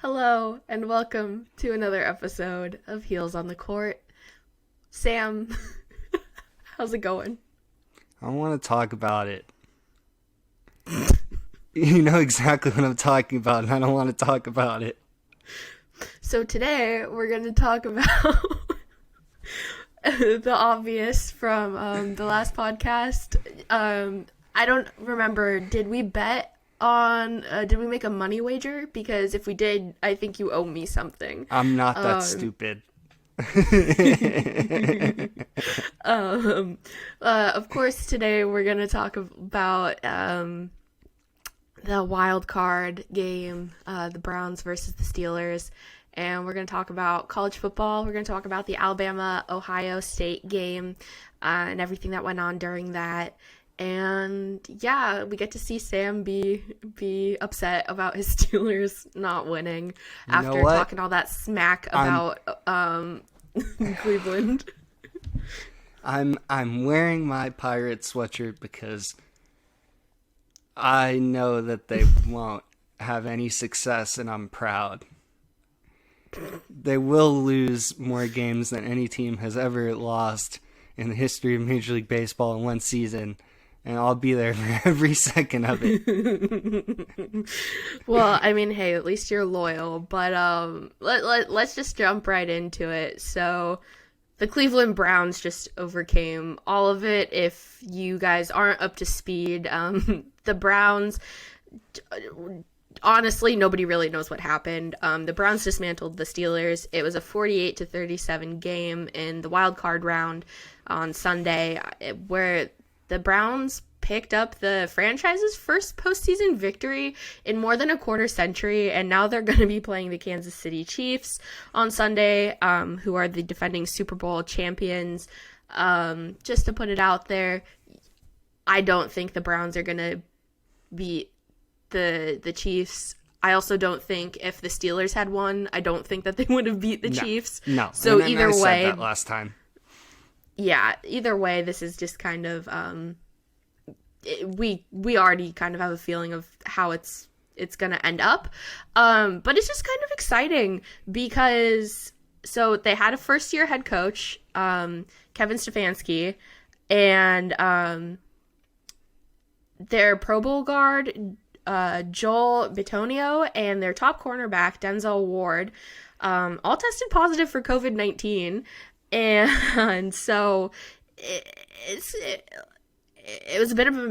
Hello, and welcome to another episode of Heels on the Court. Sam, how's it going? I want to talk about it. You know exactly what I'm talking about, and I don't want to talk about it. So today we're going to talk about the obvious from the last podcast. I don't remember, did we bet on, did we make a money wager? Because if we did, I think you owe me something. I'm not that stupid. Of course, today we're going to talk about the wild card game, the Browns versus the Steelers. And we're going to talk about college football. We're going to talk about the Alabama-Ohio State game and everything that went on during that. And yeah, we get to see Sam be upset about his Steelers not winning after talking all that smack about Cleveland. I'm wearing my pirate sweatshirt because I know that they won't have any success, and I'm proud. They will lose more games than any team has ever lost in the history of Major League Baseball in one season, and I'll be there for every second of it. Well, I mean, hey, at least you're loyal, but let's just jump right into it. So the Cleveland Browns just overcame all of it. If you guys aren't up to speed, the Browns, honestly, nobody really knows what happened. The Browns dismantled the Steelers. It was a 48-37 game in the wild card round on Sunday, where the Browns picked up the franchise's first postseason victory in more than a quarter century, and now they're going to be playing the Kansas City Chiefs on Sunday, who are the defending Super Bowl champions. Just to put it out there, I don't think the Browns are going to beat the Chiefs. I also don't think if the Steelers had won, I don't think that they would have beat the Chiefs. No. So and either I way, said that last time. Yeah, either way, this is just kind of we already kind of have a feeling of how it's gonna end up, but it's just kind of exciting because so they had a first-year head coach, Kevin Stefanski, and their Pro Bowl guard, Joel Bitonio, and their top cornerback, Denzel Ward, all tested positive for COVID-19. And so it was a bit of a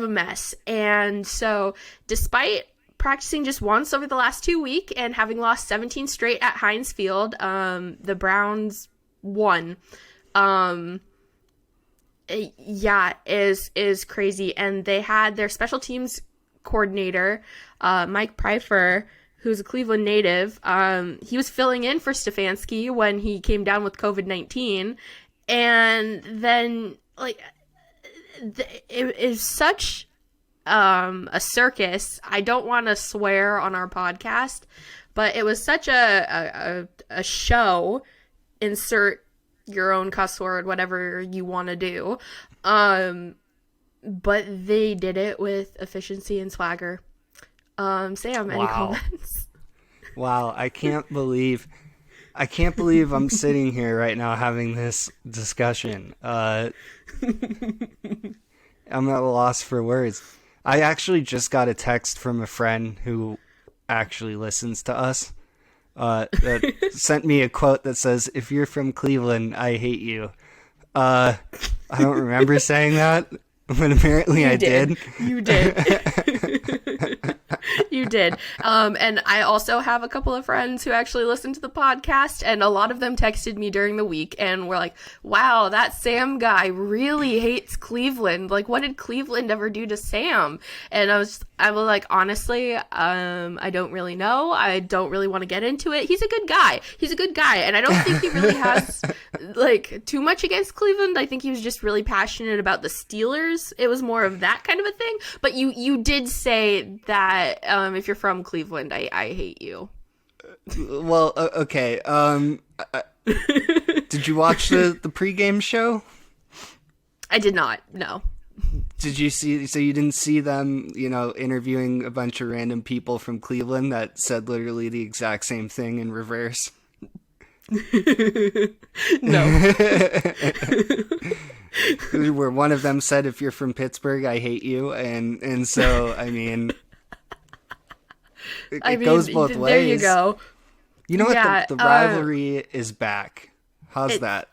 mess. And so despite practicing just once over the last 2 weeks and having lost 17 straight at Heinz Field, the Browns won. Yeah, is crazy. And they had their special teams coordinator, Mike Pfeiffer, who's a Cleveland native. He was filling in for Stefanski when he came down with COVID-19. And then, it is such a circus. I don't want to swear on our podcast, but it was such a show. Insert your own cuss word, whatever you want to do. But they did it with efficiency and swagger. Sam, any comments? Wow, I can't believe I'm sitting here right now having this discussion. I'm at a loss for words. I actually just got a text from a friend who actually listens to us, that sent me a quote that says, "If you're from Cleveland, I hate you." I don't remember saying that, but apparently I did. You did. You did. And I also have a couple of friends who actually listen to the podcast, and a lot of them texted me during the week and were like, wow, that Sam guy really hates Cleveland. Like, what did Cleveland ever do to Sam? And I was like, honestly, I don't really know. I don't really want to get into it. He's a good guy. And I don't think he really has too much against Cleveland. I think he was just really passionate about the Steelers. It was more of that kind of a thing. But you did say that if you're from Cleveland, I hate you. Well, okay. Did you watch the pregame show? I did not. No. Did you see? So you didn't see them, interviewing a bunch of random people from Cleveland that said literally the exact same thing in reverse? No. Where one of them said, "If you're from Pittsburgh, I hate you," and so I mean, it goes both ways. There you go. You know what? Yeah, The rivalry is back. How's that?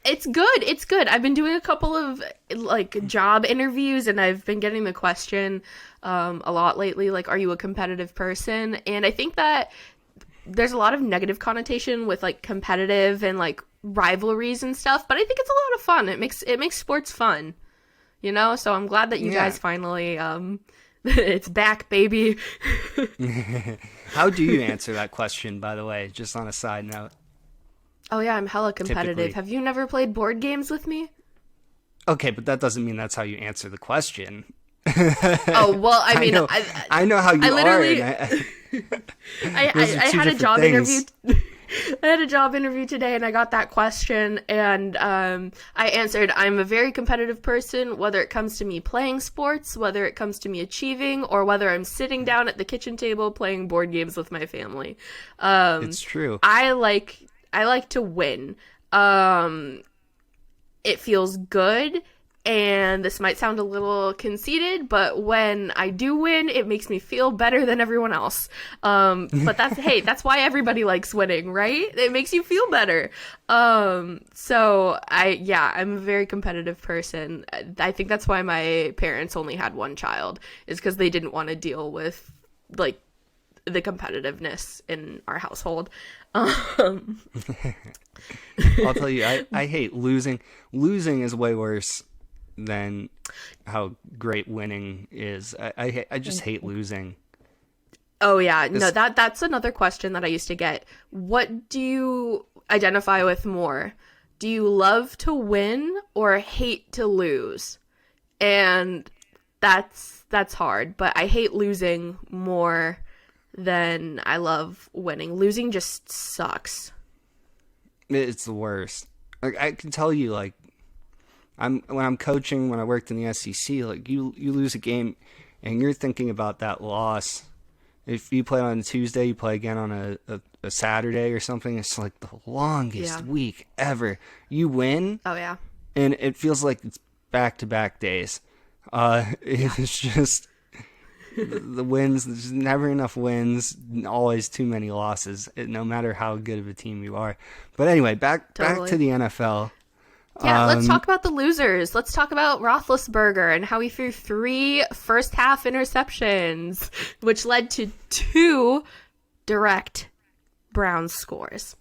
It's good. It's good. I've been doing a couple of like job interviews, and I've been getting the question a lot lately, like, are you a competitive person? And I think that there's a lot of negative connotation with like competitive and like rivalries and stuff, but I think it's a lot of fun. It makes sports fun, So I'm glad that you guys finally it's back, baby. How do you answer that question, by the way, just on a side note? Oh yeah, I'm hella competitive. Typically. Have you never played board games with me? Okay, but that doesn't mean that's how you answer the question. Oh, well, I mean, I know how you literally, are. I had a job interview. I had a job interview today, and I got that question, and I answered, I'm a very competitive person, whether it comes to me playing sports, whether it comes to me achieving, or whether I'm sitting down at the kitchen table playing board games with my family. It's true. I like to win. It feels good, and this might sound a little conceited, but when I do win, it makes me feel better than everyone else. But that's why everybody likes winning, right? It makes you feel better. So I'm a very competitive person. I think that's why my parents only had one child, is because they didn't want to deal with like the competitiveness in our household. I'll tell you, I hate losing. Losing is way worse than how great winning is. I just hate losing. Oh yeah, no, that's another question that I used to get. What do you identify with more? Do you love to win or hate to lose? And that's hard, but I hate losing more than I love winning. Losing just sucks. It's the worst. Like, I can tell you, like, when I'm coaching, when I worked in the SEC, like, you lose a game and you're thinking about that loss. If you play on a Tuesday, you play again on a Saturday or something, it's like the longest week ever. You win. Oh yeah. And it feels like it's back-to-back days. It's just the wins. There's never enough wins. Always too many losses. No matter how good of a team you are. But anyway, back to the NFL. Yeah, let's talk about the losers. Let's talk about Roethlisberger and how he threw 3 first-half interceptions, which led to 2 direct Browns scores.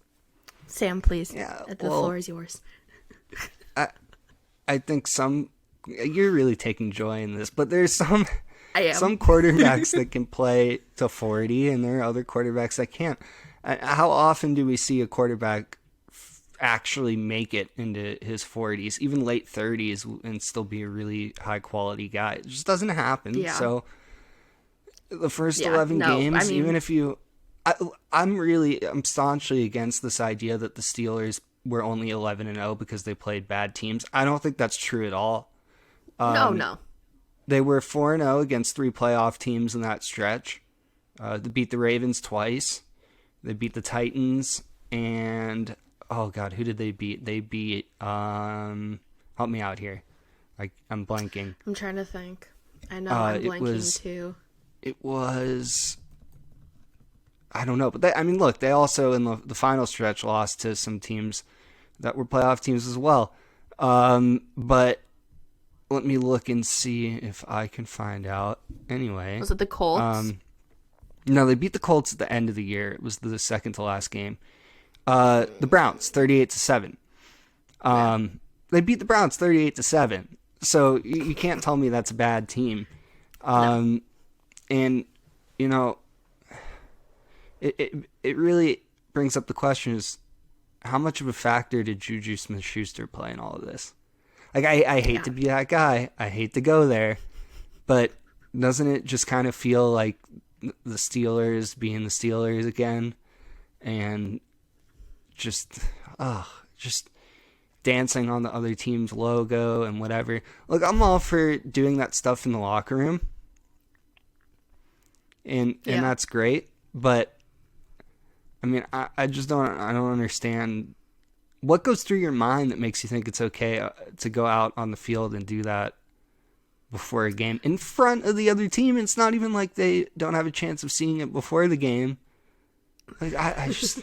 Sam, please. Yeah, the floor is yours. I think you're really taking joy in this, but there's some some quarterbacks that can play to 40, and there are other quarterbacks that can't. How often do we see a quarterback actually make it into his 40s, even late 30s, and still be a really high quality guy? It just doesn't happen. Yeah. So the first 11 games, even if you, I'm staunchly against this idea that the Steelers were only 11-0 because they played bad teams. I don't think that's true at all. No. They were 4-0 against 3 playoff teams in that stretch. They beat the Ravens twice. They beat the Titans, and oh god, who did they beat? They beat help me out here. I'm blanking. I'm trying to think. I know I'm blanking too. It was, I don't know, but look, they also in the final stretch lost to some teams that were playoff teams as well. But let me look and see if I can find out. Anyway, was it the Colts? No, they beat the Colts at the end of the year. It was the second to last game. The Browns, 38-7. They beat the Browns 38-7. So you can't tell me that's a bad team. No. And it really brings up the question: is how much of a factor did Juju Smith-Schuster play in all of this? Like, I hate to be that guy. I hate to go there, but doesn't it just kind of feel like the Steelers being the Steelers again? And just dancing on the other team's logo and whatever. Look, I'm all for doing that stuff in the locker room. And that's great, but I mean, I just don't understand what goes through your mind that makes you think it's okay to go out on the field and do that before a game in front of the other team. It's not even like they don't have a chance of seeing it before the game. Like, I just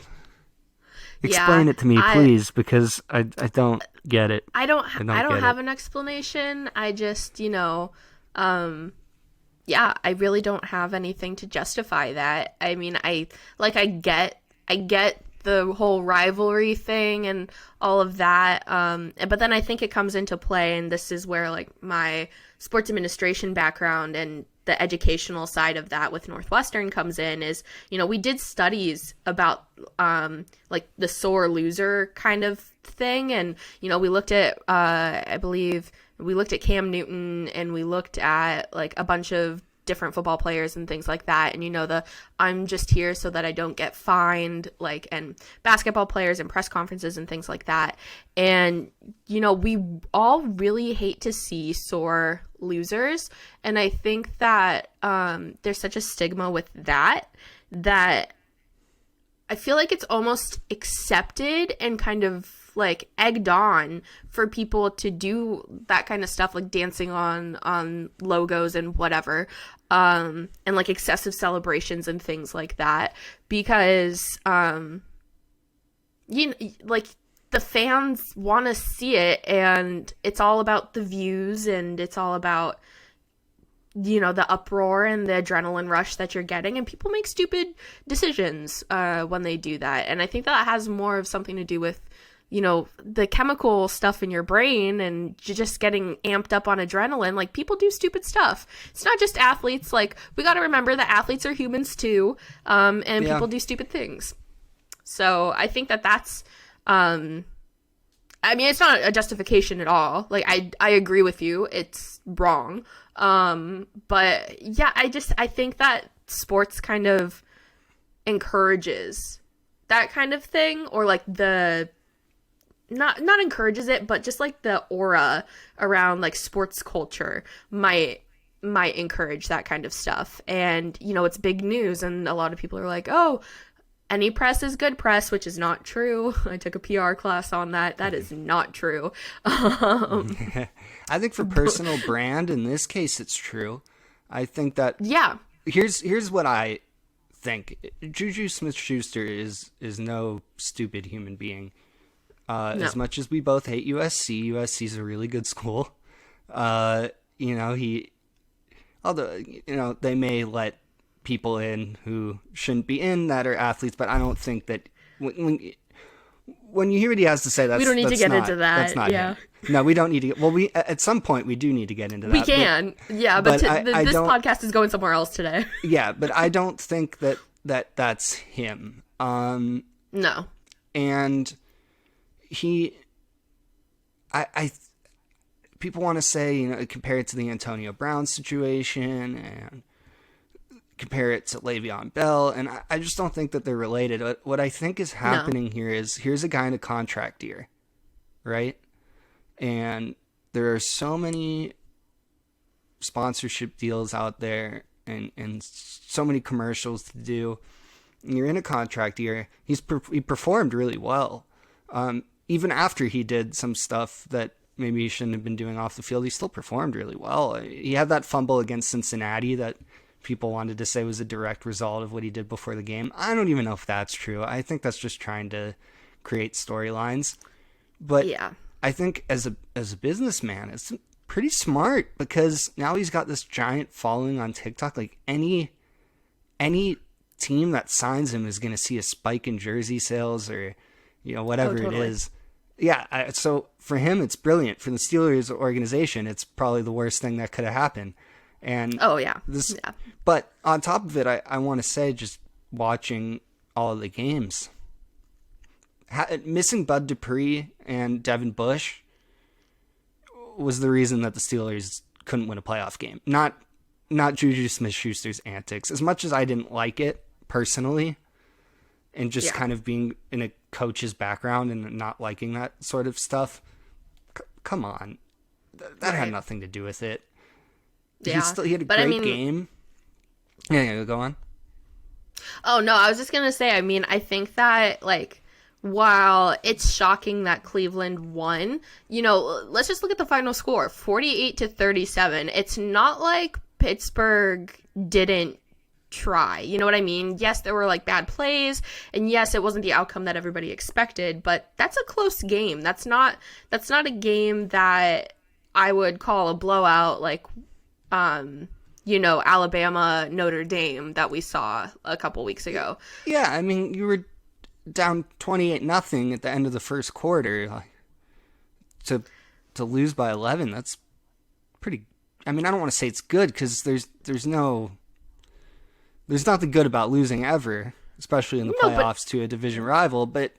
explain it to me, please, because I don't get it. I don't have an explanation. I just, I really don't have anything to justify that. I mean, I get the whole rivalry thing and all of that. But then I think it comes into play, and this is where like my sports administration background and the educational side of that with Northwestern comes in, is, we did studies about like the sore loser kind of thing. And, we looked at, I believe we looked at Cam Newton, and we looked at like a bunch of different football players and things like that. And, the I'm just here so that I don't get fined, like, and basketball players and press conferences and things like that. And, we all really hate to see sore losers. And I think that there's such a stigma with that I feel like it's almost accepted and kind of like egged on for people to do that kind of stuff, like dancing on logos and whatever, and like excessive celebrations and things like that, because like the fans want to see it, and it's all about the views, and it's all about the uproar and the adrenaline rush that you're getting, and people make stupid decisions when they do that. And I think that has more of something to do with the chemical stuff in your brain, and you're just getting amped up on adrenaline. Like, people do stupid stuff. It's not just athletes. Like, we got to remember that athletes are humans too, and people do stupid things. So I think that's, I mean, it's not a justification at all. Like, I agree with you. It's wrong. But yeah, I think that sports kind of encourages that kind of thing, or like not encourages it, but just like the aura around like sports culture might encourage that kind of stuff. And it's big news, and a lot of people are like, oh, any press is good press, which is not true. I took a PR class on that. That is not true. I think for personal brand, in this case, it's true. I think that here's what I think. Juju Smith-Schuster is no stupid human being. No. As much as we both hate USC's a really good school. Although they may let people in who shouldn't be in that are athletes, but I don't think that when you hear what he has to say, we don't need to get into that. That's not him. No, we don't need to. We at some point we do need to get into that. We can, but this podcast is going somewhere else today. Yeah, but I don't think that's him. No, and people want to say, compare it to the Antonio Brown situation and compare it to Le'Veon Bell, and I just don't think that they're related. What I think is happening here is, here's a guy in a contract year, right? And there are so many sponsorship deals out there and so many commercials to do. And you're in a contract year. He performed really well. Even after he did some stuff that maybe he shouldn't have been doing off the field, he still performed really well. He had that fumble against Cincinnati that people wanted to say was a direct result of what he did before the game. I don't even know if that's true. I think that's just trying to create storylines. But yeah, I think as a businessman, it's pretty smart, because now he's got this giant following on TikTok. Like, any team that signs him is going to see a spike in jersey sales, or whatever it is. Yeah, so for him, it's brilliant. For the Steelers organization, it's probably the worst thing that could have happened. And but on top of it, I want to say, just watching all of the games, missing Bud Dupree and Devin Bush was the reason that the Steelers couldn't win a playoff game. Not Juju Smith-Schuster's antics. As much as I didn't like it personally, and just kind of being in a coach's background and not liking that sort of stuff. Come on. That had nothing to do with it. Yeah. He had a great game. Yeah, go on. Oh, no, I was just going to say, I mean, I think that, like, while it's shocking that Cleveland won, you know, let's just look at the final score, 48-37. It's not like Pittsburgh didn't try. You know what I mean? Yes, there were like bad plays, and yes, it wasn't the outcome that everybody expected, but that's a close game. That's not a game that I would call a blowout like you know, Alabama Notre Dame that we saw a couple weeks ago. Yeah, I mean, you were down 28-0 at the end of the first quarter. To lose by 11, that's pretty. I mean, I don't want to say it's good because there's nothing good about losing ever, especially in the playoffs to a division rival. But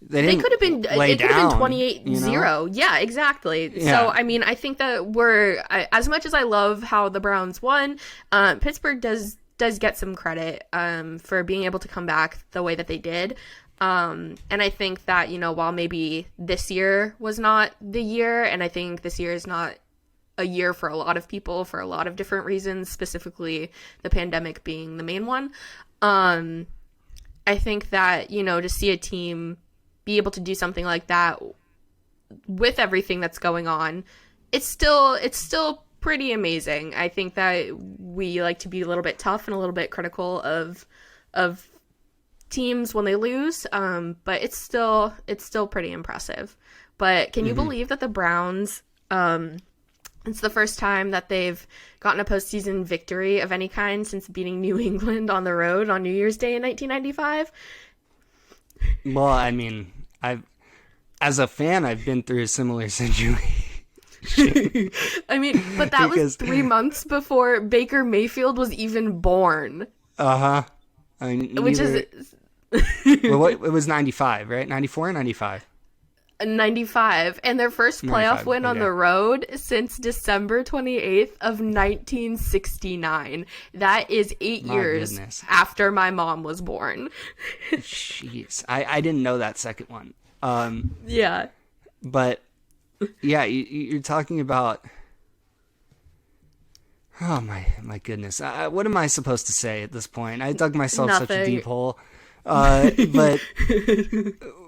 they could have been. It could have been 28-0. You know? Yeah, exactly. Yeah. So I mean, I think that as much as I love how the Browns won, Pittsburgh does get some credit for being able to come back the way that they did. And I think that, you know, while maybe this year was not the year, and I think this year is not a year for a lot of people for a lot of different reasons, specifically the pandemic being the main one. I think that, you know, to see a team be able to do something like that with everything that's going on, it's still pretty amazing. I think that we like to be a little bit tough and a little bit critical of teams when they lose, but it's still pretty impressive. But can you believe that the Browns, it's the first time that they've gotten a postseason victory of any kind since beating New England on the road on New Year's Day in 1995? Well, I mean, as a fan, I've been through a similar situation. I mean, but that was 3 months before Baker Mayfield was even born. Uh-huh. Which is... well, it was 95, right? 94 or 95? 95, and their first playoff win on the road since December 28th of 1969. That is 8 years after my mom was born. Jeez. I didn't know that second one. Yeah. But, yeah, you're talking about... Oh, my goodness. What am I supposed to say at this point? I dug myself such a deep hole.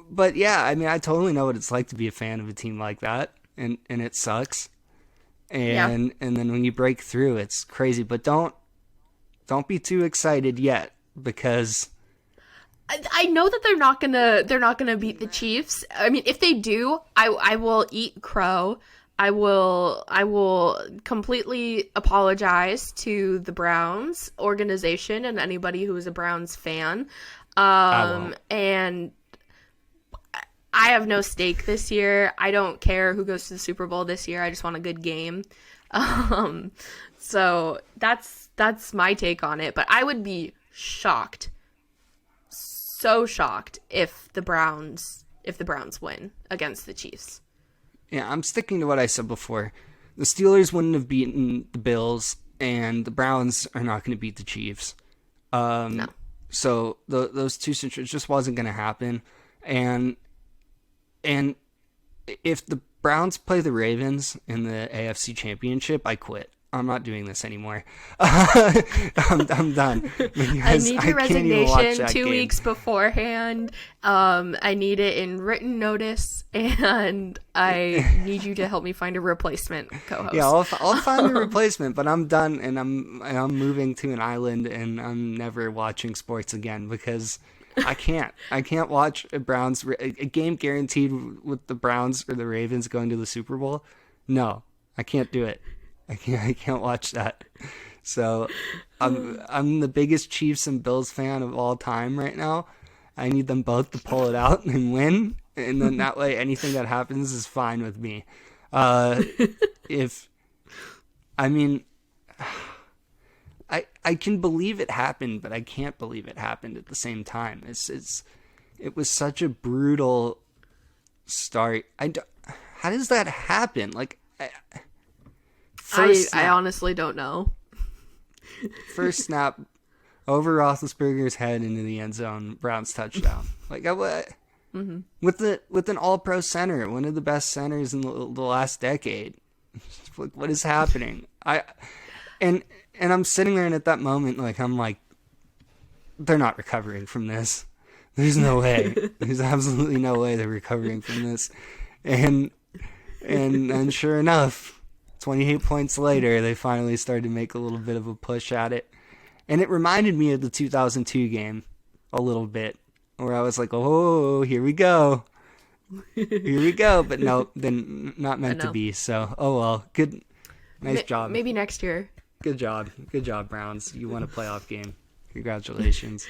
But yeah, I mean, I totally know what it's like to be a fan of a team like that, and it sucks. And then when you break through, it's crazy. But don't be too excited yet, because I know that they're not gonna beat the Chiefs. I mean, if they do, I will eat crow. I will completely apologize to the Browns organization and anybody who is a Browns fan. And I have no stake this year. I don't care who goes to the Super Bowl this year. I just want a good game. So that's my take on it. But I would be shocked, so shocked, if the Browns win against the Chiefs. Yeah, I'm sticking to what I said before. The Steelers wouldn't have beaten the Bills, and the Browns are not going to beat the Chiefs. No. So those two situations just wasn't going to happen. And if the Browns play the Ravens in the AFC Championship, I quit. I'm not doing this anymore. I'm done. I need your resignation 2 weeks beforehand. I need it in written notice, and I need you to help me find a replacement co-host. Yeah, I'll find a replacement, but I'm done, and I'm moving to an island, and I'm never watching sports again because I can't watch a game guaranteed with the Browns or the Ravens going to the Super Bowl. No, I can't do it. I can't watch that. So I'm the biggest Chiefs and Bills fan of all time right now. I need them both to pull it out and win, and then that way anything that happens is fine with me. I can believe it happened, but I can't believe it happened at the same time. It was such a brutal start. How does that happen? Like. I honestly don't know. First snap, over Roethlisberger's head into the end zone, Browns touchdown. Like, what? Mm-hmm. With an all-pro center, one of the best centers in the last decade. Like, what is happening? And I'm sitting there, and at that moment, like, I'm like, they're not recovering from this. There's no way. There's absolutely no way they're recovering from this. And sure enough, 28 points later, they finally started to make a little bit of a push at it. And it reminded me of the 2002 game a little bit, where I was like, oh, here we go. Here we go. But no, then not meant to be. So, oh well. Good. Nice job. Maybe next year. Good job. Good job, Browns. You won a playoff game. Congratulations.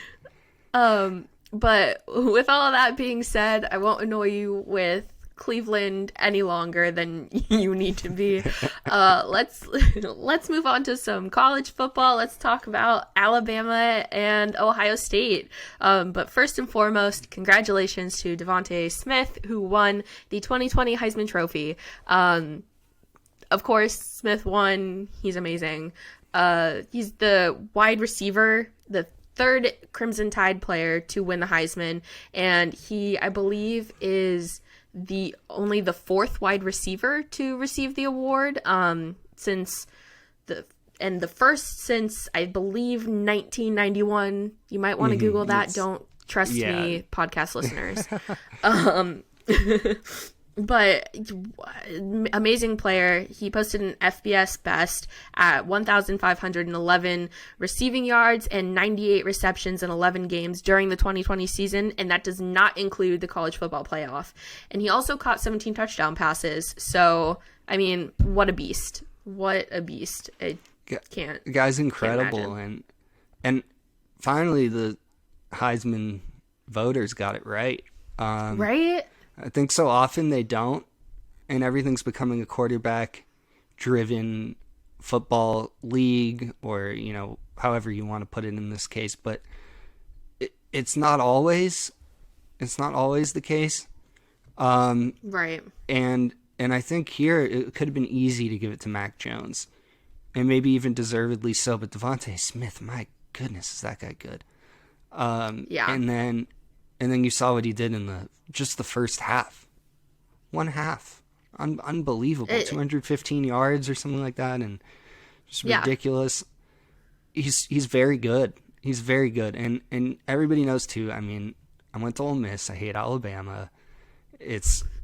But with all of that being said, I won't annoy you with Cleveland any longer than you need to be. Let's move on to some college football. Let's talk about Alabama and Ohio State. But first and foremost, congratulations to DeVonta Smith, who won the 2020 Heisman Trophy. Of course, Smith won. He's amazing. He's the wide receiver, the third Crimson Tide player to win the Heisman, and he, I believe, is only the fourth wide receiver to receive the award, since the first since, I believe, 1991. You might want to Google that. Don't trust me, podcast listeners. But amazing player. He posted an FBS best at 1,511 receiving yards and 98 receptions in 11 games during the 2020 season, and that does not include the college football playoff. And he also caught 17 touchdown passes. So, I mean, what a beast. What a beast. I can't. The guy's incredible. And finally, the Heisman voters got it right. Right? I think so often they don't, and everything's becoming a quarterback-driven football league, or, you know, however you want to put it in this case. But it's not always the case. Right. And I think here it could have been easy to give it to Mac Jones, and maybe even deservedly so. But DeVonta Smith, my goodness, is that guy good? Yeah. And then you saw what he did in just the first half. One half. Unbelievable. 215 yards or something like that, and just ridiculous. He's very good. He's very good. And everybody knows too, I mean, I went to Ole Miss. I hate Alabama.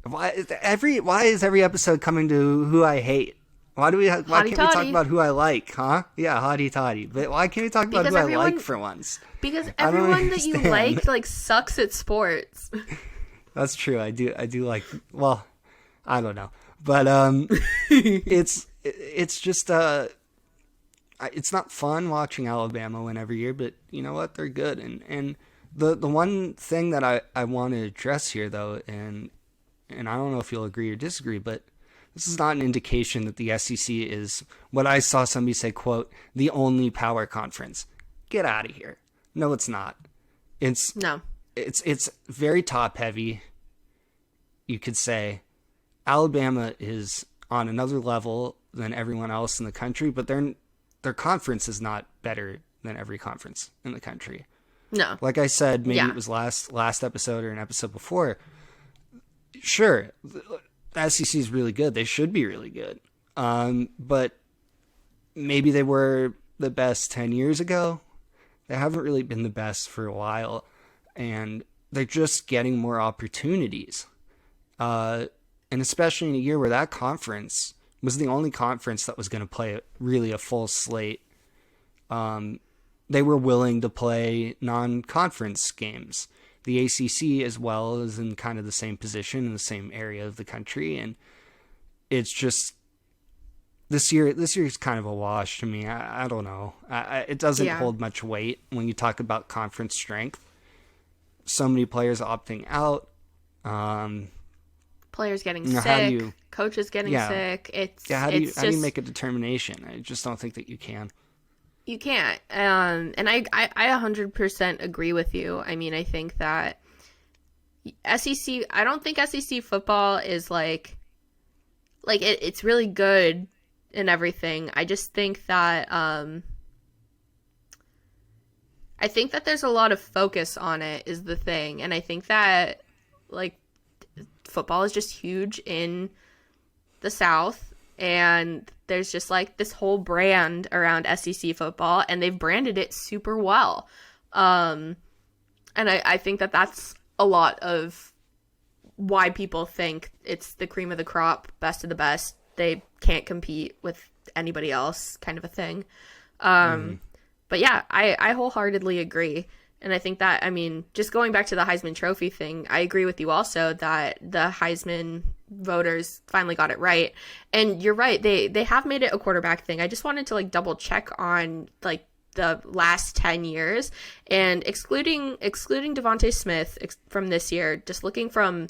Why is every episode coming to who I hate? Why can't we talk about who I like, huh? Yeah, hotty totty. But why can't we talk about who I like for once? Because everyone that you like sucks at sports. That's true. I do like, well, I don't know. But it's just it's not fun watching Alabama win every year, but you know what? They're good. And the one thing that I want to address here, though, and I don't know if you'll agree or disagree, but this is not an indication that the SEC is what I saw somebody say, quote, the only power conference. Get out of here. No, it's not. It's very top heavy. You could say Alabama is on another level than everyone else in the country, but their conference is not better than every conference in the country. No. Like I said, maybe it was last episode or an episode before. Sure, the SEC is really good. They should be really good. But maybe they were the best 10 years ago. They haven't really been the best for a while. And they're just getting more opportunities. And especially in a year where that conference was the only conference that was going to play really a full slate. They were willing to play non-conference games. The ACC as well is in kind of the same position in the same area of the country, and it's just this year is kind of a wash to me. I don't know. It doesn't hold much weight when you talk about conference strength. So many players opting out. Players getting sick. Coaches getting sick. How do you make a determination? I just don't think that you can. You can't. And I 100% agree with you. I mean, I think that SEC, I don't think SEC football is like it's really good and everything. I just think that I think that there's a lot of focus on it is the thing. And I think that, like, football is just huge in the South. And there's just, like, this whole brand around SEC football. And they've branded it super well. And I think that that's a lot of why people think it's the cream of the crop, best of the best. They can't compete with anybody else kind of a thing. But yeah, I wholeheartedly agree. And I think that, I mean, just going back to the Heisman Trophy thing, I agree with you also that the Heisman voters finally got it right. And you're right, they have made it a quarterback thing. I just wanted to, like, double check on, like, the last 10 years, and excluding Devontae Smith from this year, just looking from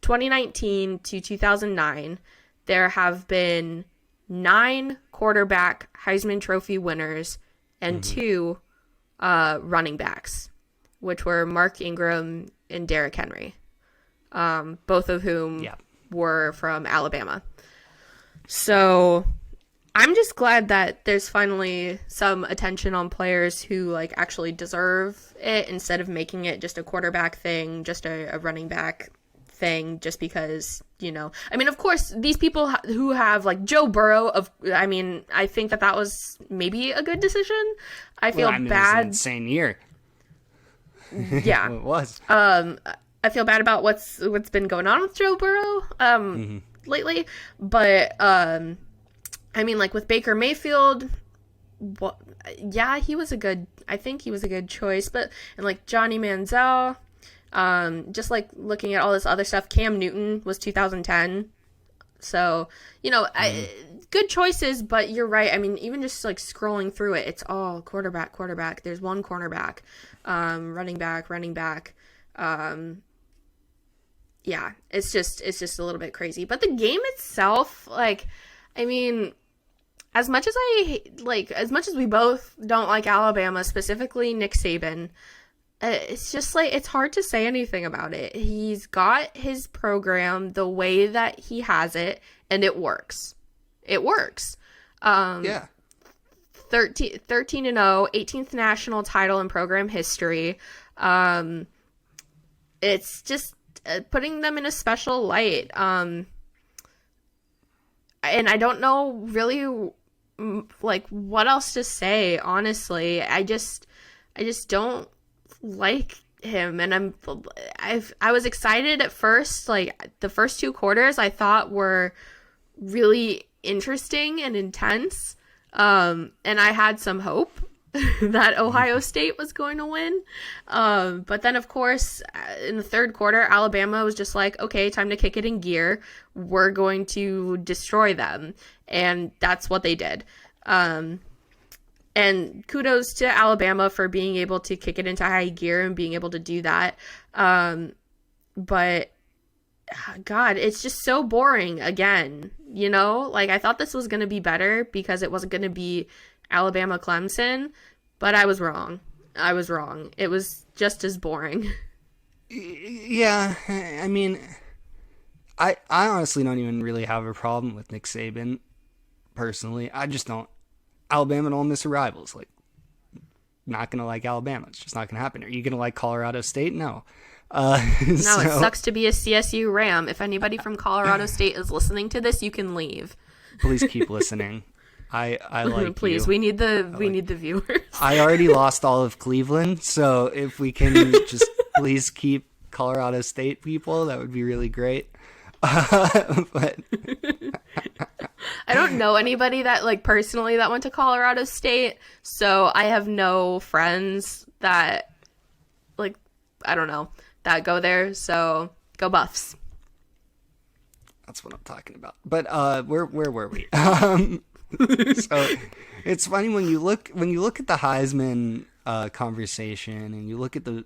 2019 to 2009, there have been 9 quarterback Heisman Trophy winners and 2 running backs, which were Mark Ingram and Derrick Henry, both of whom were from Alabama. So I'm just glad that there's finally some attention on players who, like, actually deserve it, instead of making it just a quarterback thing, just a running back thing, just because, you know, I mean, of course, these people who have, like, Joe Burrow, I mean, I think that was maybe a good decision. I feel bad. It was an insane year. Yeah. It was. I feel bad about what's been going on with Joe Burrow lately, but I mean, like, with Baker Mayfield, I think he was a good choice, but, and, like, Johnny Manziel, just, like, looking at all this other stuff, Cam Newton was 2010, so, you know, good choices, but you're right, I mean, even just, like, scrolling through it, it's all quarterback, there's one cornerback, running back, yeah, it's just a little bit crazy, but the game itself, like, I mean, as much as we both don't like Alabama, specifically Nick Saban, it's just, like, it's hard to say anything about it. He's got his program the way that he has it, and it works. It works. 13-0, 18th national title in program history. It's just putting them in a special light. And I don't know really, like, what else to say, honestly. I just don't like him, and I was excited at first. Like, the first 2 quarters I thought were really interesting and intense, and I had some hope that Ohio State was going to win, but then, of course, in the third quarter, Alabama was just like, okay, time to kick it in gear, we're going to destroy them, and that's what they did. And kudos to Alabama for being able to kick it into high gear and being able to do that. But, God, it's just so boring again, you know? Like, I thought this was going to be better because it wasn't going to be Alabama-Clemson, but I was wrong. It was just as boring. Yeah, I mean, I honestly don't even really have a problem with Nick Saban, personally. I just don't. Alabama and Ole Miss are rivals. Like, not going to like Alabama. It's just not going to happen. Are you going to like Colorado State? No. No, it sucks to be a CSU Ram. If anybody from Colorado State is listening to this, you can leave. Please keep listening. I like Please, you. we need the viewers. I already lost all of Cleveland, so if we can just please keep Colorado State people, that would be really great. But I don't know anybody that, like, personally that went to Colorado State, so I have no friends that, like, I don't know, that go there, so go Buffs. That's what I'm talking about. But where were we? So it's funny when you look at the Heisman conversation, and you look at the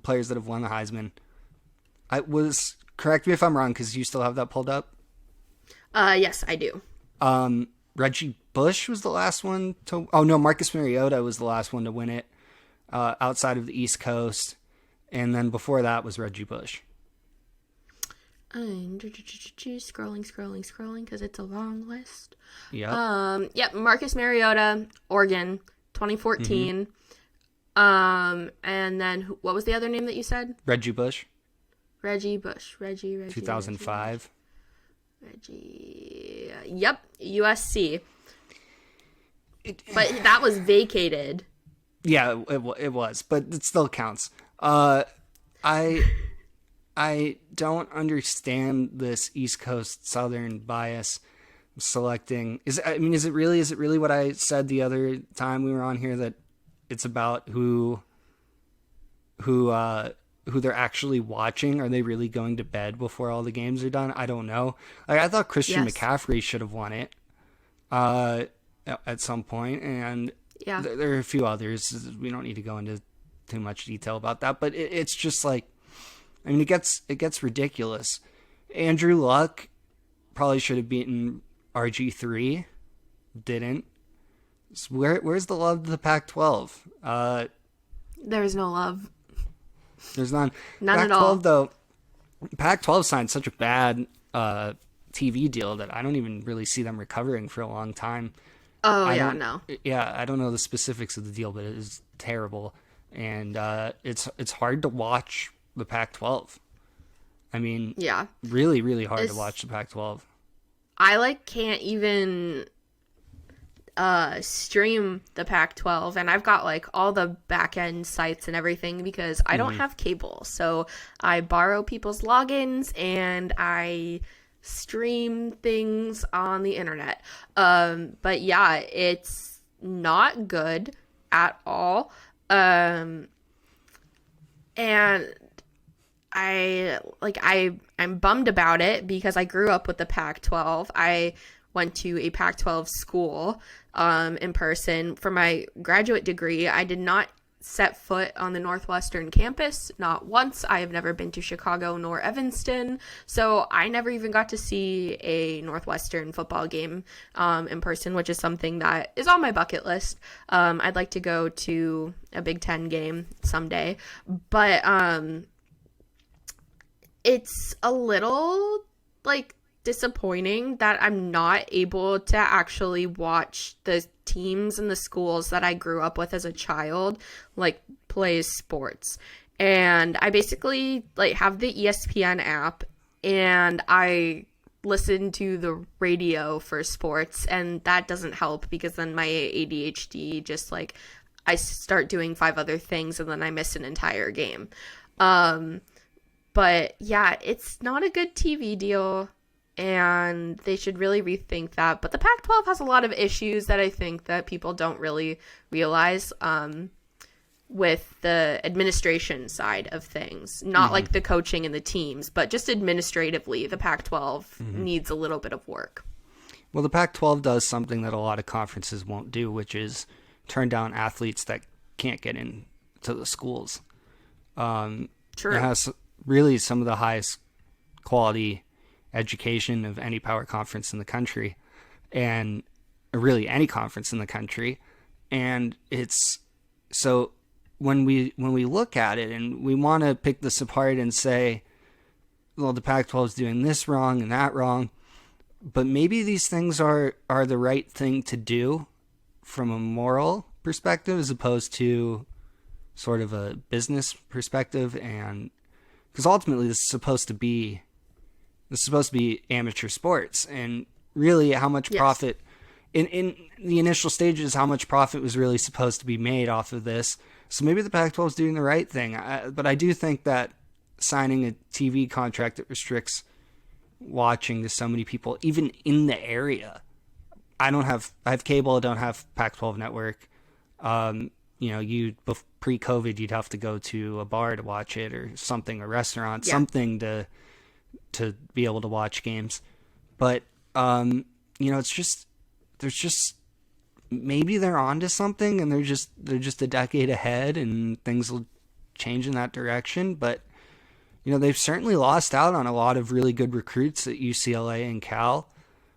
players that have won the Heisman. Correct me if I'm wrong, because you still have that pulled up. Yes, I do. Reggie Bush was the last one to. Oh no, Marcus Mariota was the last one to win it outside of the East Coast, and then before that was Reggie Bush. Scrolling because it's a long list. Yeah. Marcus Mariota, Oregon, 2014. And then what was the other name that you said? Reggie Bush, Reggie Bush. Reggie. 2005. Reggie. Yep, USC. But that was vacated. Yeah, it was, but it still counts. I don't understand this East Coast Southern bias selecting. Is it really what I said the other time we were on here, that it's about who they're actually watching? Are they really going to bed before all the games are done? I don't know. Like, I thought Christian McCaffrey should have won it at some point, and there are a few others. We don't need to go into too much detail about that, but it's just like, I mean, it gets ridiculous. Andrew Luck probably should have beaten RG3, didn't. So where's the love to the Pac-12? There's no love. There's none. None Pac-12, at all. though, Pac-12 signed such a bad TV deal that I don't even really see them recovering for a long time. Oh, no. Yeah, I don't know the specifics of the deal, but it is terrible. And it's hard to watch the Pac-12. I mean, really, really hard to watch the Pac-12. I can't even stream the Pac-12, and I've got all the back end sites and everything because I don't have cable. So I borrow people's logins and I stream things on the internet. But yeah, it's not good at all. And I'm bummed about it because I grew up with the Pac-12. I went to a Pac-12 school in person for my graduate degree. I did not set foot on the Northwestern campus, not once. I have never been to Chicago nor Evanston, so I never even got to see a Northwestern football game in person, which is something that is on my bucket list. I'd like to go to a Big Ten game someday, but it's a little disappointing that I'm not able to actually watch the teams and the schools that I grew up with as a child play sports. And I basically have the ESPN app and I listen to the radio for sports, and that doesn't help because then my ADHD just I start doing 5 other things and then I miss an entire game. But yeah, it's not a good TV deal, and they should really rethink that. But the Pac-12 has a lot of issues that I think that people don't really realize with the administration side of things. Not the coaching and the teams, but just administratively, the Pac-12 needs a little bit of work. Well, the Pac-12 does something that a lot of conferences won't do, which is turn down athletes that can't get into the schools. True. It has really some of the highest quality education of any power conference in the country, and really any conference in the country. And it's so when we look at it and we want to pick this apart and say, well, the Pac-12 is doing this wrong and that wrong, but maybe these things are the right thing to do from a moral perspective as opposed to sort of a business perspective. And because ultimately this is supposed to be amateur sports, and really how much profit in the initial stages, how much profit was really supposed to be made off of this. So maybe the Pac-12 is doing the right thing. But I do think that signing a TV contract that restricts watching to so many people, even in the area. I have cable. I don't have Pac-12 network. Pre-COVID, you'd have to go to a bar to watch it or something, a restaurant, something to be able to watch games. But, it's just, there's just, maybe they're onto something and they're just a decade ahead and things will change in that direction. But, they've certainly lost out on a lot of really good recruits at UCLA and Cal,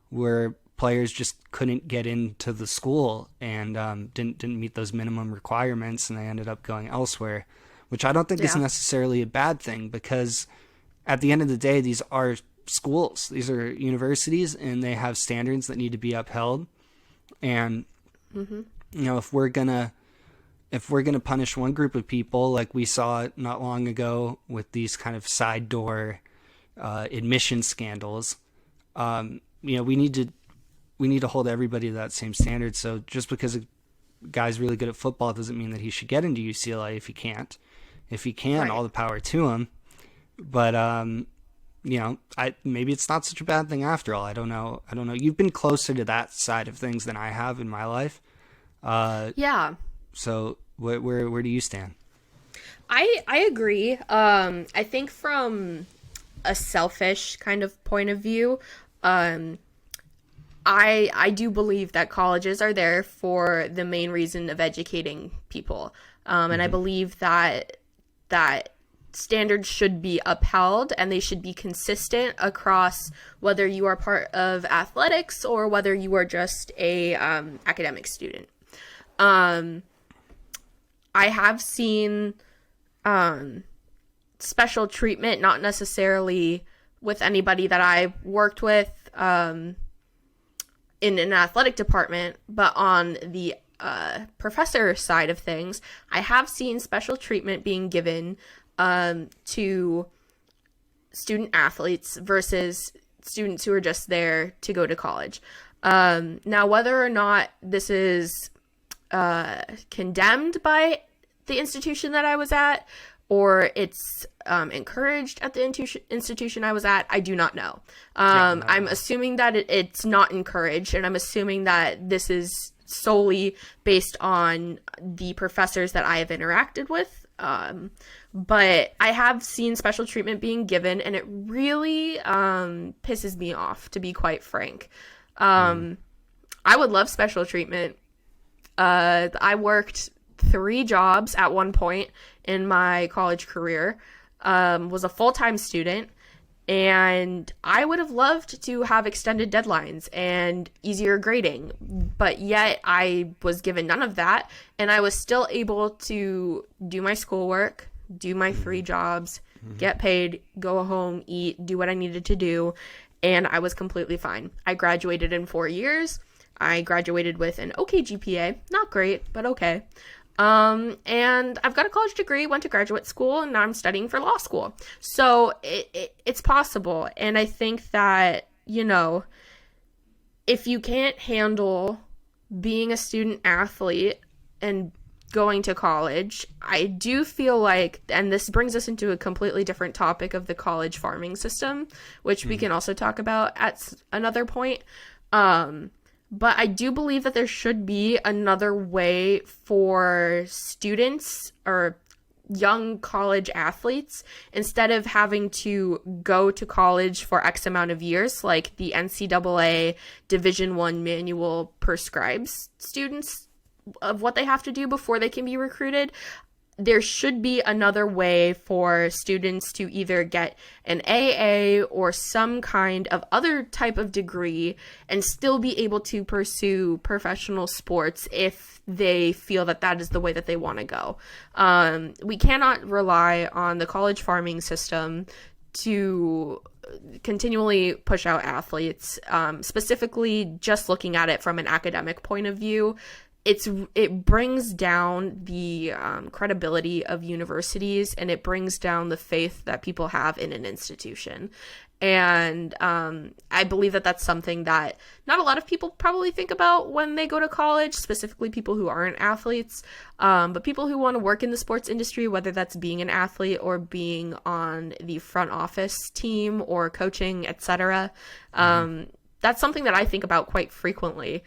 where players just couldn't get into the school and didn't meet those minimum requirements, and they ended up going elsewhere, which I don't think is necessarily a bad thing, because at the end of the day, these are schools, these are universities, and they have standards that need to be upheld. And if we're gonna if we're going to punish one group of people, like we saw not long ago with these kind of side door admission scandals, we need to hold everybody to that same standard. So just because a guy's really good at football doesn't mean that he should get into UCLA if he can't. If he can, Right. all the power to him. But maybe it's not such a bad thing after all. I don't know. You've been closer to that side of things than I have in my life. Yeah. So where do you stand? I agree. I think from a selfish kind of point of view, I do believe that colleges are there for the main reason of educating people. And I believe that standards should be upheld and they should be consistent across whether you are part of athletics or whether you are just a academic student. I have seen special treatment, not necessarily with anybody that I worked with in an athletic department, but on the professor side of things, I have seen special treatment being given to student athletes versus students who are just there to go to college. Now, whether or not this is condemned by the institution that I was at, or it's encouraged at the institution I was at, I do not know. I'm assuming that it's not encouraged, and I'm assuming that this is solely based on the professors that I have interacted with. But I have seen special treatment being given, and it really pisses me off, to be quite frank. I would love special treatment. I worked 3 jobs at one point in my college career, was a full-time student, and I would have loved to have extended deadlines and easier grading, but yet I was given none of that, and I was still able to do my schoolwork, do my 3 jobs, get paid, go home, eat, do what I needed to do, and I was completely fine. I graduated in 4 years. I graduated with an okay GPA, not great, but okay. And I've got a college degree, went to graduate school, and now I'm studying for law school. So it's possible. And I think that, if you can't handle being a student athlete and going to college, I do feel like, and this brings us into a completely different topic of the college farming system, which we can also talk about at another point. But I do believe that there should be another way for students or young college athletes, instead of having to go to college for X amount of years, like the NCAA Division I manual prescribes students of what they have to do before they can be recruited. There should be another way for students to either get an AA or some kind of other type of degree and still be able to pursue professional sports if they feel that that is the way that they want to go. We cannot rely on the college farming system to continually push out athletes, specifically just looking at it from an academic point of view. It brings down the credibility of universities, and it brings down the faith that people have in an institution. And I believe that that's something that not a lot of people probably think about when they go to college, specifically people who aren't athletes, but people who want to work in the sports industry, whether that's being an athlete or being on the front office team or coaching, etc. That's something that I think about quite frequently.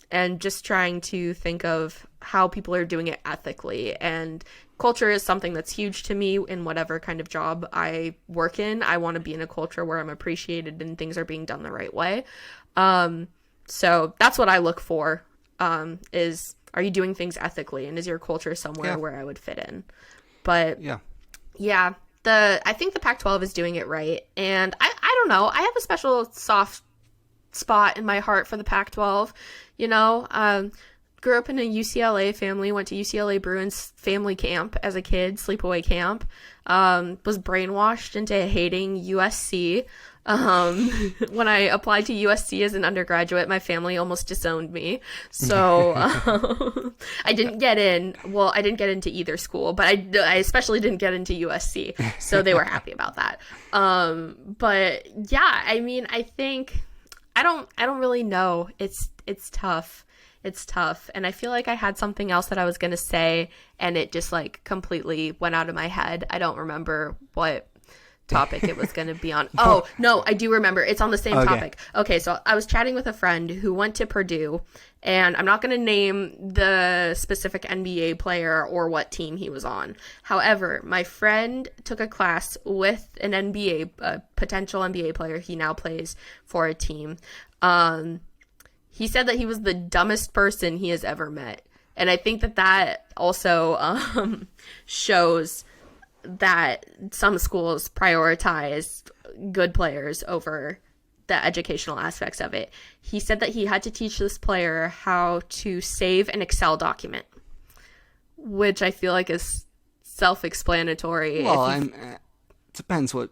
And just trying to think of how people are doing it ethically. And culture is something that's huge to me in whatever kind of job I work in. I want to be in a culture where I'm appreciated and things are being done the right way. So that's what I look for, is, are you doing things ethically? And is your culture somewhere where I would fit in? But yeah, I think the Pac-12 is doing it right. And I don't know. I have a special soft spot in my heart for the Pac-12. Grew up in a UCLA family, went to UCLA Bruins family camp as a kid, sleepaway camp, was brainwashed into hating USC, When I applied to USC as an undergraduate, my family almost disowned me. So I didn't get in. Well, I didn't get into either school, but I especially didn't get into USC. So they were happy about that. But yeah, I mean, I think I don't really know. It's tough. It's tough. And I feel like I had something else that I was going to say and it just like completely went out of my head. I don't remember what topic it was going to be on. Oh, no, I do remember. It's on the same topic. Okay, so I was chatting with a friend who went to Purdue, and I'm not going to name the specific NBA player or what team he was on. However, my friend took a class with an a potential NBA player. He now plays for a team. He said that he was the dumbest person he has ever met. And I think that also shows that some schools prioritize good players over the educational aspects of it. He said that he had to teach this player how to save an Excel document, which I feel like is self-explanatory. Well, it depends what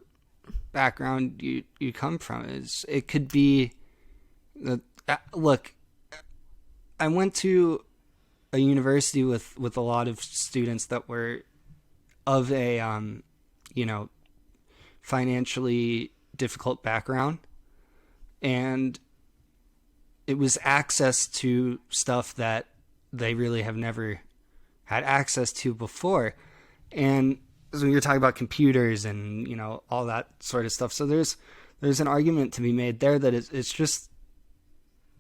background you come from. It could be look, I went to a university with a lot of students that were of a financially difficult background, and it was access to stuff that they really have never had access to before. And when you're talking about computers and all that sort of stuff, so there's an argument to be made there that it's just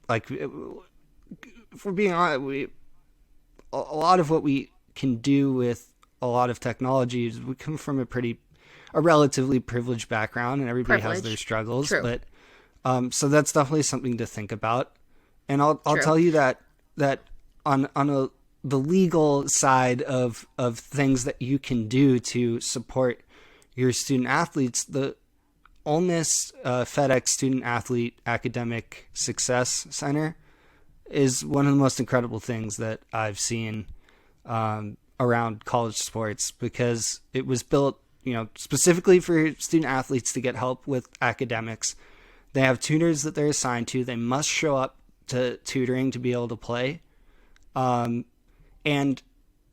like, if we're being honest, a lot of what we can do with a lot of technologies, we come from a relatively privileged background, and everybody has their struggles. True. But so that's definitely something to think about. And I'll tell you that on the legal side of things that you can do to support your student athletes, the Ole Miss FedEx Student Athlete Academic Success Center is one of the most incredible things that I've seen around college sports, because it was built, specifically for student athletes to get help with academics. They have tutors that they're assigned to. They must show up to tutoring to be able to play. And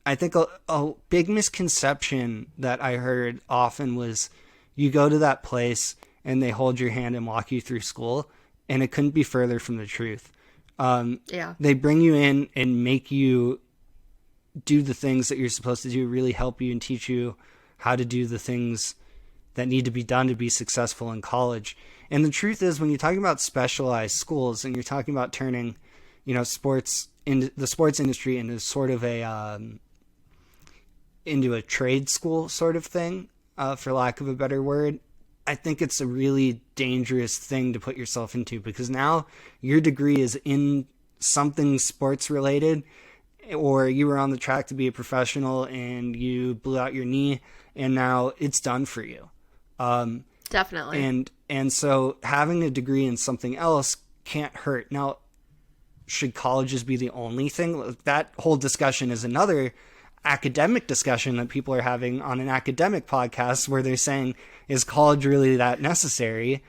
I think a big misconception that I heard often was you go to that place and they hold your hand and walk you through school, and it couldn't be further from the truth. They bring you in and make you do the things that you're supposed to do, really help you and teach you how to do the things that need to be done to be successful in college. And the truth is, when you're talking about specialized schools and you're talking about turning, sports in the sports industry into sort of into a trade school sort of thing, for lack of a better word, I think it's a really dangerous thing to put yourself into, because now your degree is in something sports related, or you were on the track to be a professional and you blew out your knee and now it's done for you. Definitely. And so having a degree in something else can't hurt. Now, should colleges be the only thing? That whole discussion is another academic discussion that people are having on an academic podcast, where they're saying, is college really that necessary?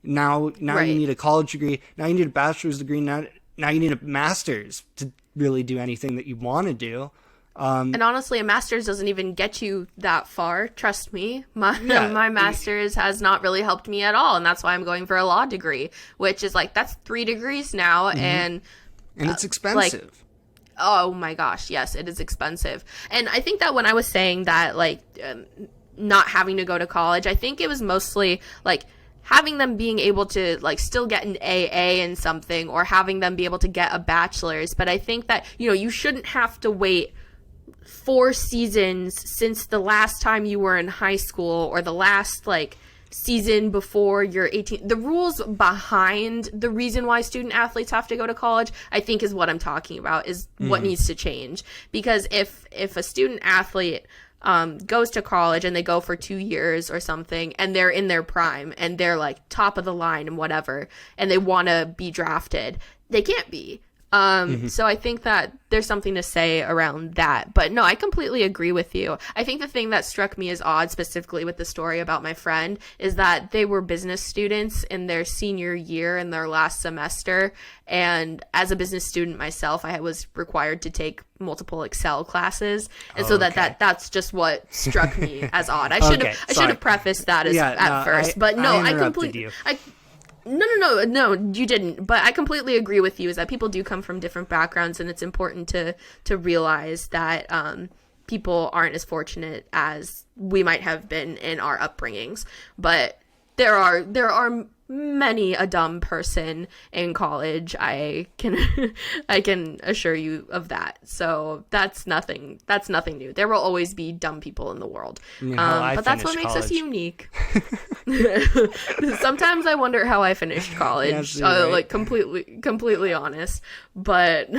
Now Right. You need a college degree. Now you need a bachelor's degree. Now you need a master's to really do anything that you want to do. And honestly, a master's doesn't even get you that far. Trust me. My master's has not really helped me at all. And that's why I'm going for a law degree, which is like, that's 3 degrees now. Mm-hmm. And it's expensive. Oh my gosh. Yes, it is expensive. And I think that when I was saying that, not having to go to college, I think it was mostly like having them being able to still get an AA in something, or having them be able to get a bachelor's. But I think that, you shouldn't have to wait 4 seasons since the last time you were in high school, or the last season before you're 18. The rules behind the reason why student athletes have to go to college, I think, is what I'm talking about, is what needs to change. Because if a student athlete goes to college and they go for 2 years or something, and they're in their prime and they're top of the line and whatever, and they want to be drafted, they can't be. So I think that there's something to say around that. But no, I completely agree with you. I think the thing that struck me as odd, specifically with the story about my friend, is that they were business students in their senior year in their last semester. And as a business student myself, I was required to take multiple Excel classes. And so that's just what struck me as odd. I should have prefaced that at first. But no, I completely... No, you didn't. But I completely agree with you, is that people do come from different backgrounds, and it's important to realize that people aren't as fortunate as we might have been in our upbringings. But there are many a dumb person in college. I can assure you of that. So that's nothing new. There will always be dumb people in the world. But that's what makes us unique. Sometimes I wonder how I finished college. Right. Like completely honest. But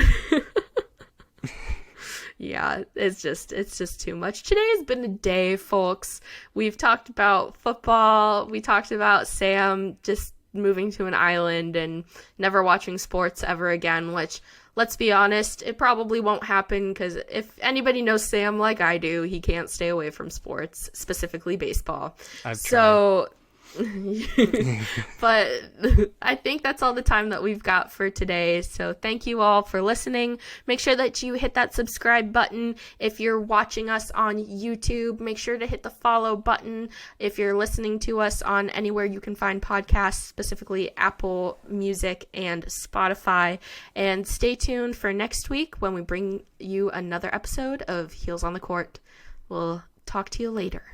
yeah, it's just too much. Today's been a day, folks. We've talked about football. We talked about Sam just moving to an island and never watching sports ever again, which, let's be honest, it probably won't happen, because if anybody knows Sam like I do, he can't stay away from sports, specifically baseball. I've tried. But I think that's all the time that we've got for today. So thank you all for listening. Make sure that you hit that subscribe button. If you're watching us on YouTube, make sure to hit the follow button. If you're listening to us on anywhere you can find podcasts, specifically Apple Music and Spotify. And stay tuned for next week when we bring you another episode of Heels on the Court. We'll talk to you later.